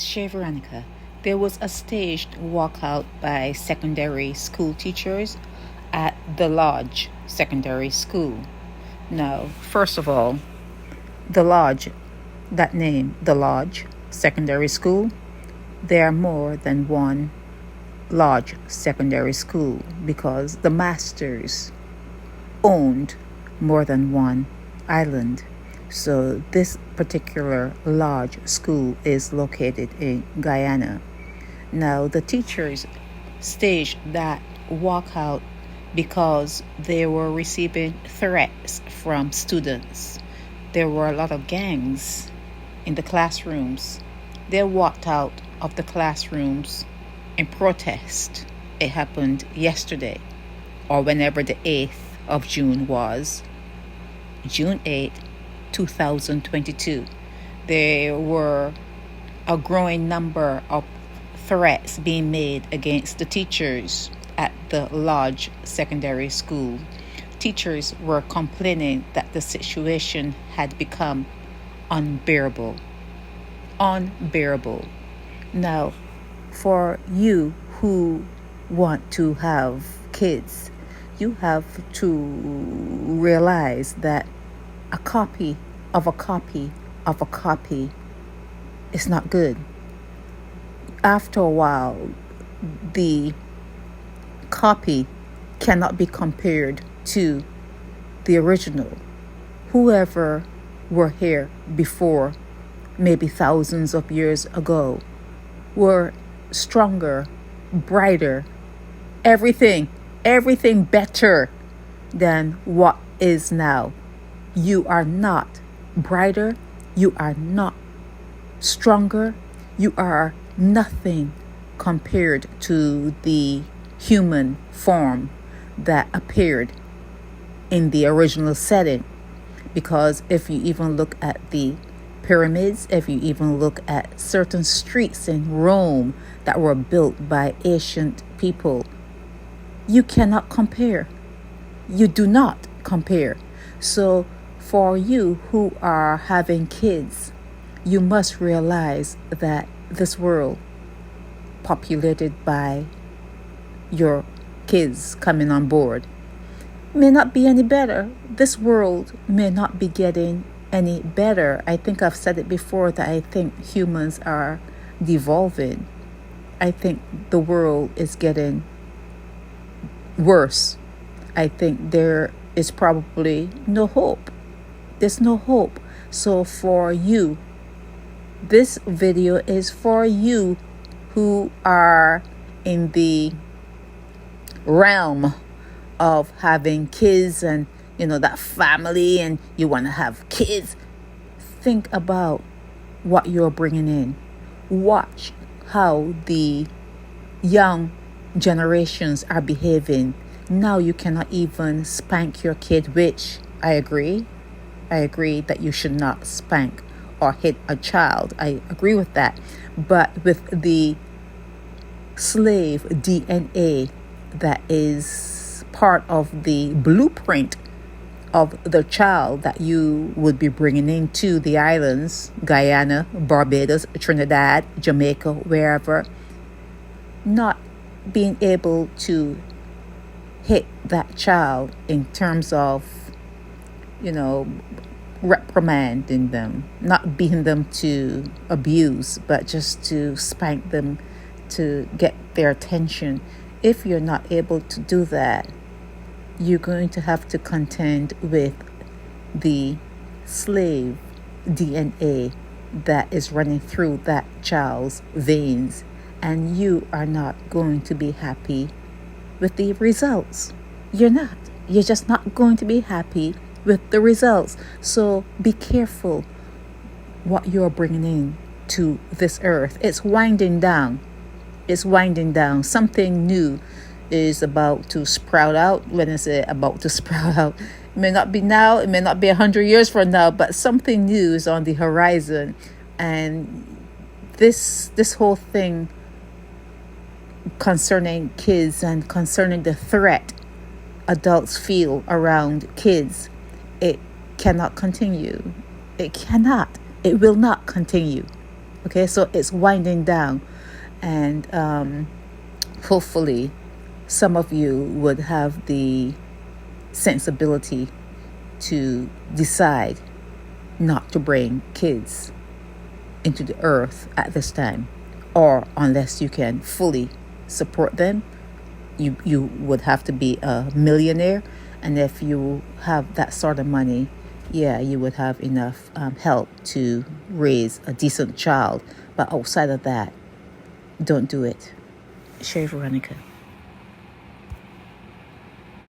Shay Veronica, there was a staged walkout by secondary school teachers at the Lodge Secondary School. Now, first of all, the Lodge, that name, the Lodge Secondary School, there are more than one Lodge Secondary School because the masters owned more than one island. So this particular Lodge school is located in Guyana. Now the teachers staged that walkout because they were receiving threats from students. There were a lot of gangs in the classrooms. They walked out of the classrooms in protest. It happened yesterday, or whenever the 8th of June was, June 8th, 2022. There were a growing number of threats being made against the teachers at the Lodge Secondary School. Teachers were complaining that the situation had become unbearable. Unbearable. Now, for you who want to have kids, you have to realize that a copy of a copy of a copy is not good. After a while, the copy cannot be compared to the original. Whoever were here before, maybe thousands of years ago, were stronger, brighter, everything better than what is now. You are not brighter, you are not stronger, you are nothing compared to the human form that appeared in the original setting. Because if you even look at the pyramids, if you even look at certain streets in Rome that were built by ancient people, you cannot compare. You do not compare. So for you who are having kids, you must realize that this world populated by your kids coming on board may not be any better. This world may not be getting any better. I think I've said it before that I think humans are devolving. I think the world is getting worse. I think there is probably no hope. There's no hope. So for you, this video is for you who are in the realm of having kids and that family, and you want to have kids. Think about what you're bringing in. Watch how the young generations are behaving. Now you cannot even spank your kid, which I agree that you should not spank or hit a child. I agree with that. But with the slave DNA that is part of the blueprint of the child that you would be bringing into the islands, Guyana, Barbados, Trinidad, Jamaica, wherever, not being able to hit that child in terms of, reprimanding them, not beating them to abuse, but just to spank them to get their attention. If you're not able to do that, you're going to have to contend with the slave DNA that is running through that child's veins, and you are not going to be happy with the results. You're not. You're just not going to be happy with the results. So be careful what you're bringing in to this earth. It's winding down. Something new is about to sprout out. When is it about to sprout out? It may not be now, it may not be 100 years from now, but something new is on the horizon. And this whole thing concerning kids and concerning the threat adults feel around kids, it cannot continue. It will not continue. Okay, so it's winding down, and hopefully some of you would have the sensibility to decide not to bring kids into the earth at this time, or unless you can fully support them, you would have to be a millionaire. And if you have that sort of money, yeah, you would have enough help to raise a decent child. But outside of that, don't do it. Shay Veronica.